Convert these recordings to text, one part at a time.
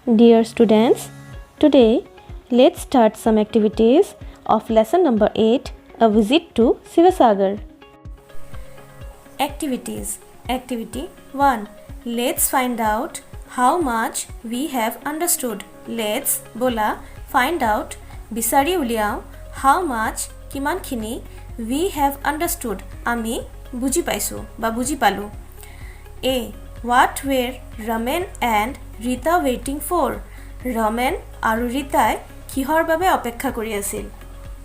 Dear students, today let's start some activities of lesson number 8, a visit to Sivasagar. Activities. Activity 1. Let's find out how much we have understood. Let's bola find out bisari uliao how much kimankhini we have understood. Ami buji paisu ba buji palu. A. What were Ramen and Rita waiting for? Ramen aru Ritai kihor babe opekha kori asil.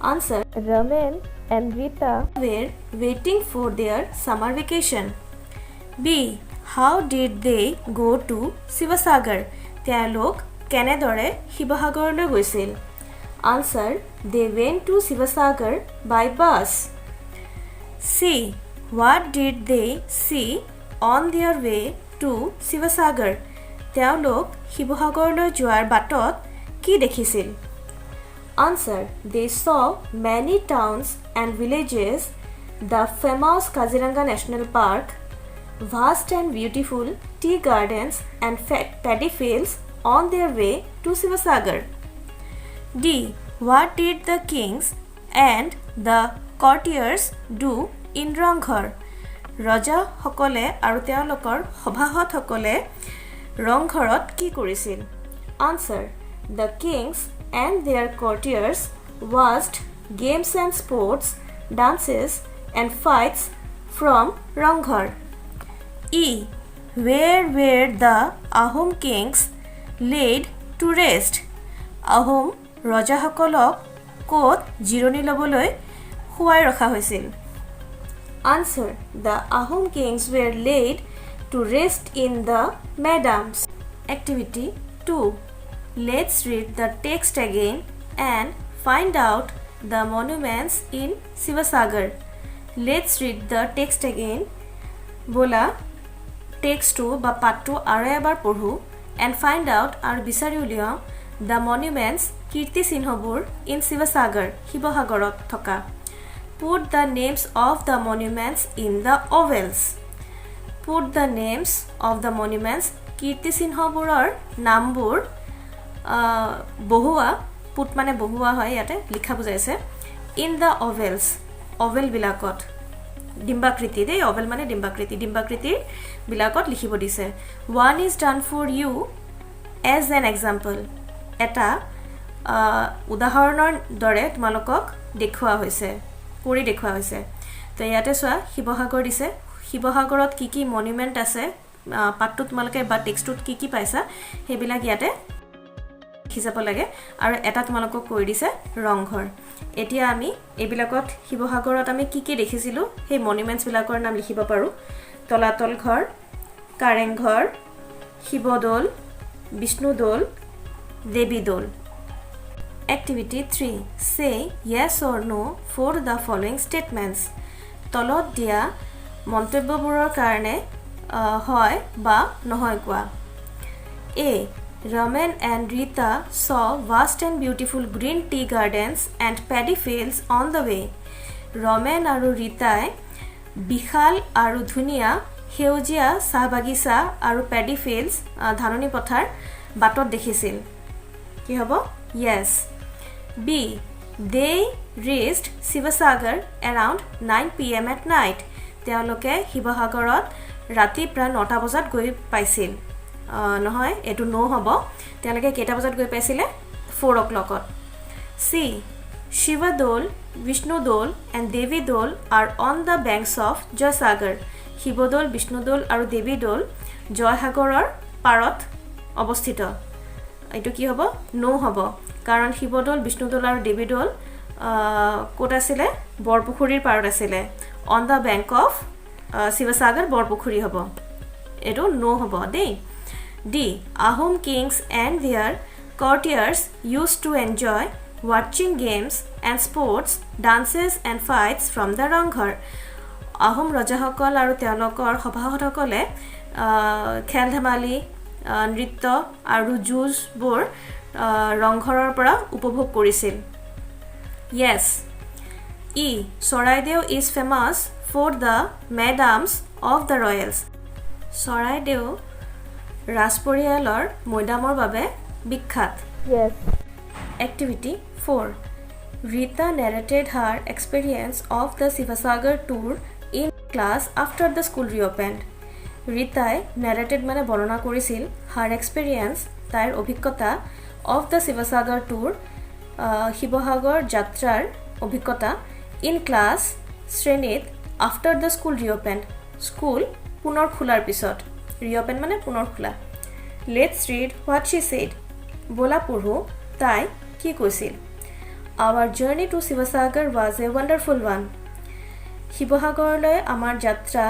Answer. Ramen and Rita were waiting for their summer vacation. B. How did they go to Sivasagar? Tealok kenedore Shivasagarলৈ গৈছিল. Answer. They went to Sivasagar by bus. C. What did they see on their way to Sivasagar? তেওঁলোক শিৱসাগৰলৈ যোৱাৰ বাটত কি দেখিছিল? Answer. They saw many towns and villages, the famous Kaziranga National Park, vast and beautiful tea gardens and paddy fields on their way to Sivasagar. D. What did the kings and the courtiers do in Rangghar? ৰজা সকলে আৰু তেওঁলোকৰ সভাসদ সকলে ৰংঘৰত কি কৰিছিল? Answer. The kings and their courtiers watched games and sports, dances and fights from Rangghar. E. Where were the Ahom kings laid to rest? Ahom ৰজাসকলক ক'ত জিৰণি ল'বলৈ শুৱাই ৰখা হৈছিল? Answer. The Ahom kings were laid to rest in the Madams. Activity 2. Let's read the text again and find out the monuments in Sivasagar. Let's read the text again. Bola text to ba pattu aru ebar porhu and find out aru bisari uliao the monuments kirti sinhobur in Sivasagar, Shivasagarot thoka. Put the names of the monuments in the ovals. Put the names of the monuments kirti sinhoburor nambur bohua put mane bohua hoy yate likha bujaise in the ovals. Oval bilakot dimbakriti de oval mane dimbakriti bilakot likhibo dise. One is done for you as an example. Eta udahoronor dore tumalokok dekhua hoise কৰি দেখুৱা হৈছে. তো ইয়াতে চোৱা শিৱসাগৰ দিছে. শিৱসাগৰত কি কি মনুমেন্ট আছে পাঠটো তোমালোকে বা টেক্সটত কি কি পাইছা হেবিলাক ইয়াতে লিখি যাব লাগে আৰু এটা তোমালোকক কৈ দিছে ৰংঘৰ. এতিয়া আমি এবিলাকত শিৱসাগৰত আমি কি কি দেখিছিলো সেই মনুমেন্টছ বিলাকৰ নাম লিখিব পাৰো. তলাতল ঘৰ, কাৰেং ঘৰ, শিৱদৌল, বিষ্ণুদৌল, দেৱীদৌল. Activity 3. Say yes or no for the following statements. তলত দিয়া মন্তব্যবোৰৰ কাৰণে হয় বা নহয় কোৱা. A. Ramen and Rita saw vast and beautiful green tea gardens and paddy fields on the way. Ramen আৰু ৰীতাই বিশাল আৰু ধুনীয়া সেউজীয়া চাহ বাগিচা আৰু paddy fields ধাননি পথাৰ বাটত দেখিছিল. কি হ'ব? Yes. B. They reached Sivasagar around 9 p.m. at night. তেওঁলোকে শিৱসাগৰত ৰাতি প্ৰায় 9টা বজাত গৈ পাইছিল. নহয় এটো নো হ'ব. তেওঁলোকে কেইটা বজাত গৈ পাইছিলে? 4 o'clock. C. Shivadol, Vishnudol and Devidol are on the banks of Joysagar. Sivadol, Vishnudol আৰু দেৱীদৌল জয়সাগৰৰ পাৰত অৱস্থিত. এইটো কি হ'ব? নো হ'ব. কাৰণ শিৱদৌল, বিষ্ণুদৌল আৰু দেৱীদৌল কোট আছিলে? বৰপুখুৰীৰ পাৰত আছিলে. On the bank of Sivasagar Borpukhuri হ'ব. এইটো নো হ'ব দেই. D. Ahom Kings and there courtiers used to enjoy watching games and sports, dances and fights from the Rangghar. Ahom ৰজাসকল আৰু তেওঁলোকৰ সভাসদসকলে খেল ধেমালি, নৃত্য আৰু যুঁজবোৰ ৰংঘৰৰ পৰা উপভোগ কৰিছিল. Yes. E. Saraidew is famous for the madams of the royals. Saraidew ৰাজপৰিয়ালৰ মৈদামৰ বাবে বিখ্যাত Yes. Activity 4. Rita narrated her experience of the Sivasagar tour in class after the school reopened. Ritai narrated মানে বৰ্ণনা কৰিছিল her experience তাইৰ অভিজ্ঞতা of the Sivasagar tour Sivasagar যাত্ৰাৰ অভিজ্ঞতা in class শ্ৰেণীত after the school reopened school পুনৰ খোলাৰ পিছত reopen মানে পুনৰ খোলা let's read what she said বলা পঢ়ো তাই কি কৈছিল our journey to Sivasagar was a wonderful one শিৱসাগৰলৈ আমাৰ যাত্ৰা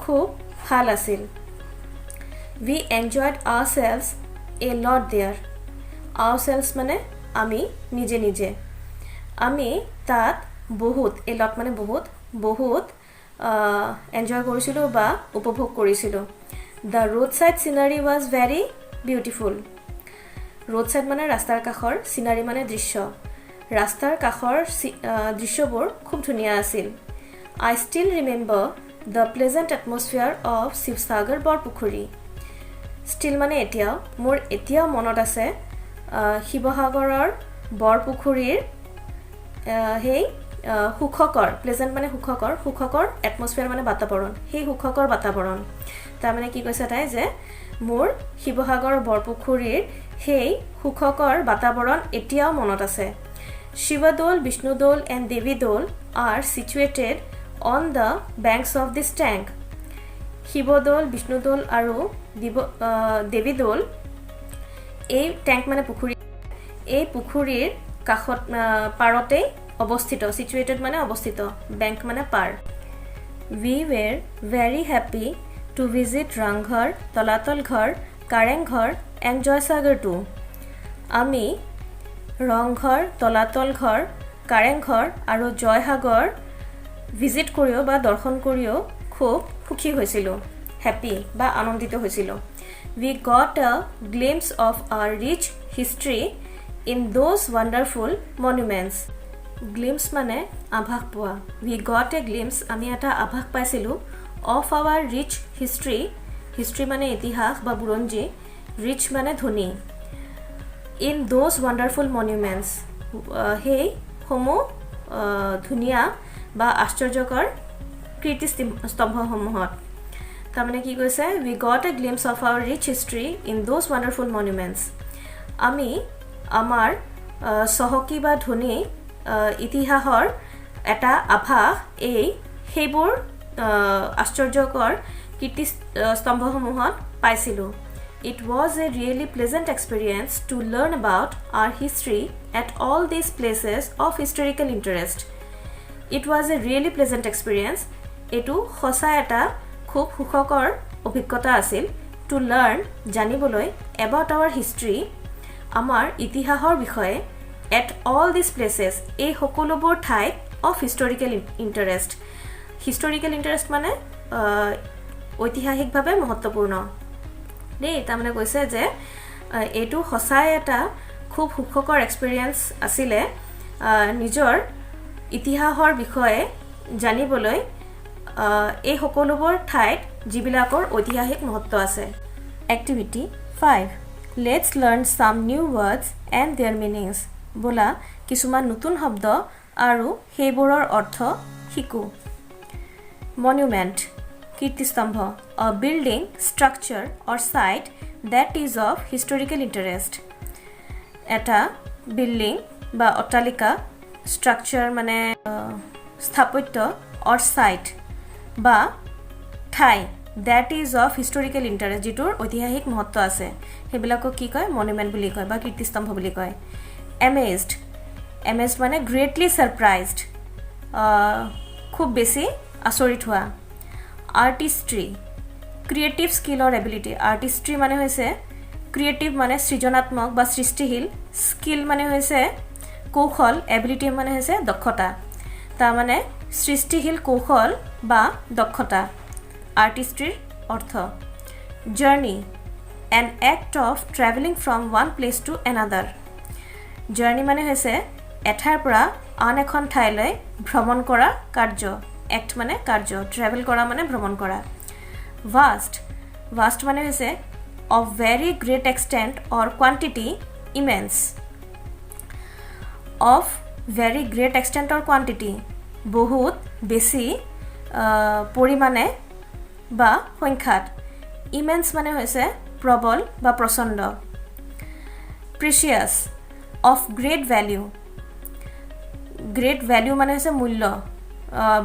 খুব ভাল আছিল we enjoyed ourselves a lot there ourselves মানে আমি নিজে নিজে আমি তাত বহুত a lot মানে বহুত এনজয় কৰিছিলো বা উপভোগ কৰিছিলো the roadside scenery was very beautiful roadside মানে ৰাস্তাৰ কাষৰ scenery মানে দৃশ্য ৰাস্তাৰ কাষৰ দৃশ্যবোৰ খুব ধুনীয়া আছিল I still remember the pleasant atmosphere of Sivsagar Borpukhuri still মানে এতিয়াও মোৰ এতিয়াও মনত আছে শিৱসাগৰৰ বৰপুখুৰীৰ হেই সুখকৰ প্লেজেন্ট মানে সুখকৰ এটমস্ফিয়াৰ মানে বাতাবৰণ সেই সুখকৰ বাতাবৰণ তাৰ মানে কি কৈছে তাই যে মোৰ শিৱসাগৰ বৰপুখুৰীৰ সেই সুখকৰ বাতাবৰণ এতিয়াও মনত আছে Shivadol, Vishnudol and Devidol are situated on the banks of this tank. Shivadol, Vishnudol আৰু Devidol এই ট্যাঙ্ক মানে পুখুৰী এই পুখুৰীৰ কাষত পাৰতে অৱস্থিত situated মানে অৱস্থিত bank মানে পাৰ We were very happy to visit Ranghar, Tolatal Ghar, Kareng Ghar and Joysagar too. আমি ৰংঘৰ তলাতল ঘৰ কাৰেং ঘৰ আৰু জয়সাগৰ ভিজিট কৰিও বা দৰ্শন কৰিও খুব সুখী হৈছিলোঁ হ্যাপি বা আনন্দিত হৈছিলোঁ we got a glimpse of our rich history in those wonderful monuments glimpse মানে আভাস পোৱা we got a glimpse আমি এটা আভাস পাইছিলোঁ of our rich history মানে ইতিহাস বা বুৰঞ্জী rich মানে ধনী in those wonderful monuments hey homo ধুনিয়া বা আশ্চৰ্যকৰ কীৰ্তিস্তম্ভসমূহত তাৰমানে কি কৈছে we got a glimpse of our rich history in those wonderful monuments আমি আমাৰ সহকী বা ধনী ইতিহাসৰ এটা আভাস এই হেবোৰ আশ্চৰ্যকৰ কীৰ্তিস্তম্ভসমূহত পাইছিলোঁ It was a really pleasant experience to learn about our history at all these places of historical interest. It was a really pleasant experience. Etu hosa eta khub sukhokor obhiggota asil to learn janiboloi about our history amar itihahor bishoye at all these places ei hokolobor thai of historical interest. Historical interest mane ঐতিহাসিক ভাবে মহত্বপূৰ্ণ দেই তাৰমানে কৈছে যে এটো হসাই এটা খুব সুখকৰ এক্সপেৰিয়েন্স আছিলে নিজৰ ইতিহাসৰ বিষয়ে জানিবলৈ এই সকলোবোৰ ঠাইত যিবিলাকৰ ঐতিহাসিক মহত্ব আছে activity 5 Let's learn some new words and their meanings বলা কিছুমান নতুন শব্দ আৰু সেইবোৰৰ অৰ্থ শিকো Monument কীৰ্তিস্তম্ভ a building structure or site that is of historical interest এটা বিল্ডিং বা অট্টালিকা structure মানে স্থাপত্য or site বা ঠাই that is of historical interest যিটোৰ ঐতিহাসিক মহত্ব আছে হেবিলাকক কি কয় মনুমেন্ট বুলি কয় বা কীৰ্তিস্তম্ভ বুলি কয় amazed মানে greatly surprised খুব বেছি আচৰিত হোৱা artistry creative skill or ability artistry মানে হৈছে creative মানে সৃজনাত্মক বা সৃষ্টিশীল skill মানে হৈছে কৌশল ability মানে হৈছে দক্ষতা তাৰ মানে সৃষ্টিশীল কৌশল বা দক্ষতা artistry অৰ্থ journey an act of traveling from one place to another journey মানে হৈছে এঠাইৰ পৰা আন এখন ঠাইলৈ ভ্ৰমণ কৰা কাৰ্য act মানে কাৰ্য travel কৰা মানে ভ্ৰমণ কৰা vast মানে হৈছে of very great extent or quantity immense of very great extent or quantity বহুত বেছি পৰিমাণে বা সংখ্যাত immense মানে হৈছে প্ৰবল বা প্ৰচণ্ড precious of great value মানে হৈছে মূল্য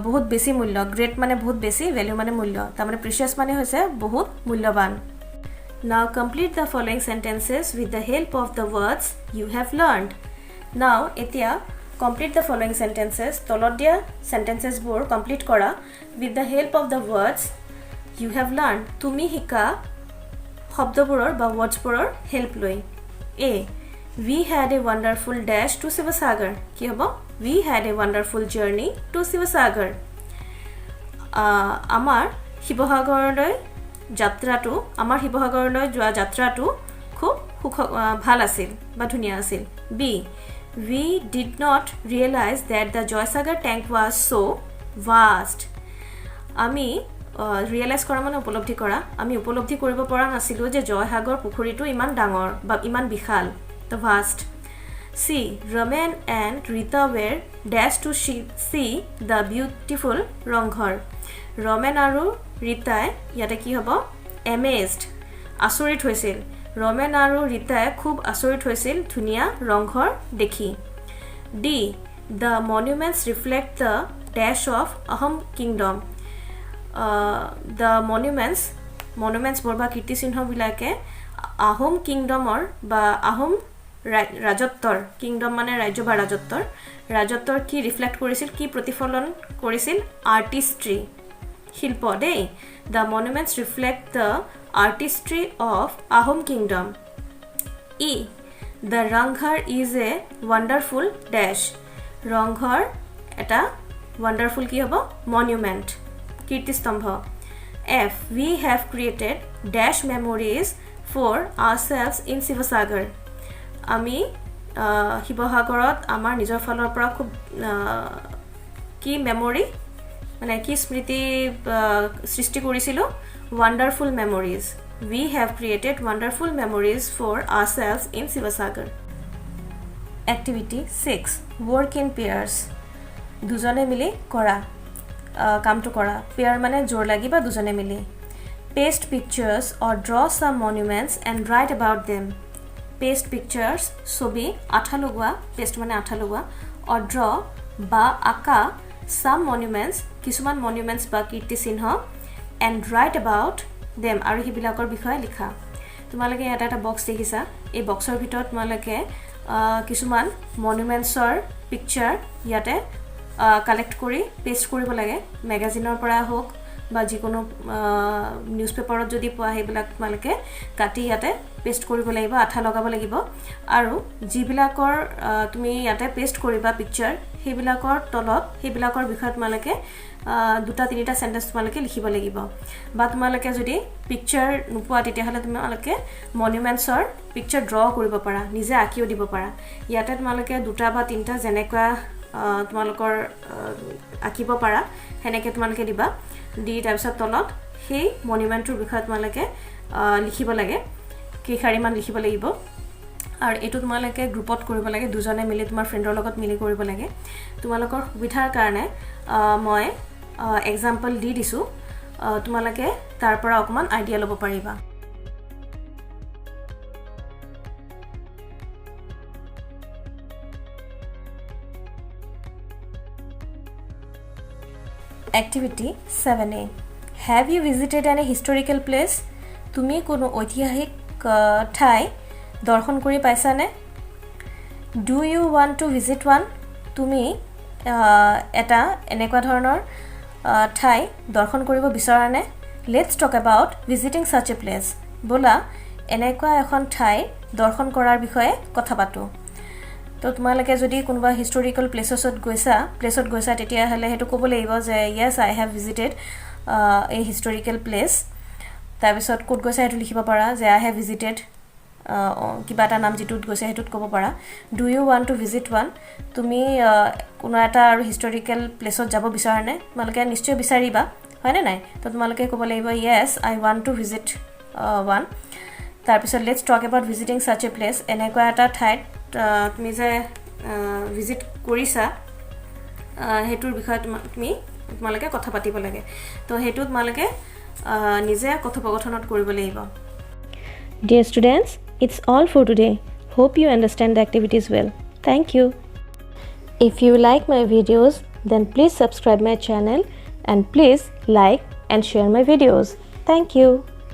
বহুত বেছি মূল্য great মানে বহুত বেছি value মানে মূল্য তাৰ মানে precious মানে হৈছে বহুত মূল্যৱান Now complete the following sentences with the help of the words you have learned Now এতিয়া complete the following sentences তলত দিয়া sentences বোৰ complete কৰা with the help of the words you have learned তুমি শিকা শব্দবোৰৰ বা wordsবোৰৰ help লৈ A We had a wonderful dash to Sivasagar কি হ'ব We had a wonderful journey to Sivasagar আমাৰ শিৱসাগৰলৈ যাত্ৰাটো আমাৰ শিৱসাগৰলৈ যোৱা যাত্ৰাটো খুব ভাল আছিল বা ধুনীয়া আছিল B We did not realize that the Joysagar tank was so vast আমি ৰিয়েলাইজ কৰা মানে উপলব্ধি কৰা আমি উপলব্ধি কৰিব পৰা নাছিলো যে জয়সাগৰ পুখুৰীটো ইমান ডাঙৰ বা ইমান বিশাল the vast C Raman and Rita were dashed to see the beautiful Ronghor Raman আৰু ৰিতাই ইয়াতে কি হ'ব amazed আচৰিত হৈছিল Raman আৰু ৰিতাই খুব আচৰিত হৈছিল ধুনীয়া ৰংঘৰ দেখি D The monuments reflect the dash of Ahom kingdom The monuments বৰ বা কীৰ্তিচিহ্ন বিলাকে আহোম কিংডমৰ বা আহোম ৰাজত্বৰ কিংডম মানে ৰাজ্য বা ৰাজত্বৰ কি ৰিফ্লেক্ট কৰিছিল কি প্ৰতিফলন কৰিছিল আৰ্টিষ্ট্ৰি শিল্প দেই The monuments reflect the artistry of Ahom kingdom E The Ranghar is a wonderful dash Ranghar এটা wonderful কি হ'ব monument কীৰ্তিস্তম্ভ F We have created dash memories for ourselves in Sivasagar আমি শিৱসাগৰত আমাৰ নিজৰ ফালৰ পৰা খুব কি মেমৰি মানে কি স্মৃতি সৃষ্টি কৰিছিলো wonderful memories we have created wonderful memories for ourselves in Sivasagar activity 6 work in pairs দুজনে মিলি কৰা কামটো কৰা পেয়াৰ মানে জোৰ লাগি বা দুজনে মিলি paste pictures or draw some monuments and write about them paste pictures ছবি আঠা লগোৱা paste মানে আঠা লগোৱা or draw বা আঁকা some monuments কিছুমান monuments বা কীৰ্তিচিহ্ন and write about them আৰু হিবিলাকৰ বিষয়ে লিখা তোমালোকে এটা বক্স দেখিছা এই বক্সৰ ভিতৰত তোমালোকে কিছুমান মনুমেন্টছৰ পিকচাৰ ইয়াতে কালেক্ট কৰি পেষ্ট কৰিব লাগে মেগাজিনৰ পৰা হোক বা যিকোনো নিউজ পেপাৰত যদি পোৱা হেবিলাক তোমালোকে কাটি ইয়াতে পেষ্ট কৰিব লাগিব আঠা লগাব লাগিব আৰু যিবিলাকৰ তুমি ইয়াতে পেষ্ট কৰিবা পিকচাৰ হেবিলাকৰ তলত হেবিলাকৰ বিষয়ে তোমালোকে দুটা তিনিটা সেন্টেন্স তোমালোকে লিখিব লাগিব বা তোমালোকে যদি পিকচাৰ নোপোৱা তেতিয়াহলে তোমালোকে মনুমেন্টছৰ পিকচাৰ ড্ৰ কৰিব পাৰা নিজে আঁকিও দিব পাৰা ইয়াতে তোমালোকে দুটা বা তিনিটা যেনেকুৱা তোমালোকৰ আঁকিব পাৰা হেনেকে তোমালোকে দিবা দি তাৰপিছত তলত সেই মনুমেন্টৰ বিষয়ে তোমালোকে লিখিব লাগে কেইখাৰিমান লিখিব লাগিব আৰু এটো তোমালোকে গ্ৰুপত কৰিব লাগে দুজনে মিলি তোমাৰ ফ্ৰেণ্ডৰ লগত মিলি কৰিব লাগে তোমালোকৰ সুবিধাৰ কাৰণে মই এক্সাম্পল দি দিছো তোমালোকে তাৰ পৰা অকমান আইডিয়া ল'ব পাৰিবা Activity 7A Have you visited any historical place? তুমি কোনো ঐতিহাসিক ঠাই দৰ্শন কৰি পাইছানে? Do you want to visit one? তুমি এটা এনেকুৱা ধৰণৰ ঠাই দৰ্শন কৰিব বিচাৰানে? Let's talk about visiting such a place. বলা এনেকুৱা এখন ঠাই দৰ্শন কৰাৰ বিষয়ে কথা পাতো। তো তোমালোকে যদি কোনোবা হিষ্টৰিকেল প্লেসছত গৈছা তেতিয়া হলে হেতু ক'ব লাগিব যে yes I have visited a historical place তাৰ পিছত কোড গৈছা হেতু লিখিব পাৰা যে I have visited কিবা এটা নাম যেটুত গৈছে হেতুত ক'ব পাৰা do you want to visit one তুমি কোনো এটা আৰু হিষ্টৰিকেল প্লেসত যাব বিচাৰানে তোমালোকে নিশ্চয় বিচাৰিবা হয়নে নাই তো তোমালোকে ক'ব লাগিব yes I want to visit one তাৰপিছত let's talk about visiting such a place এনেকুৱা এটা ঠাইত তুমি যে ভিজিট কৰিছা হেতুৰ বিষয়ে তুমি তোমালোকে কথা পাতিব লাগে তো হেতু তোমালোকে নিজে কথোপকথনত কৰিব লাগিব Dear students, it's all for today. Hope you understand the activities well. Thank you. If you like my videos, then please subscribe my channel and please like and share my videos. Thank you.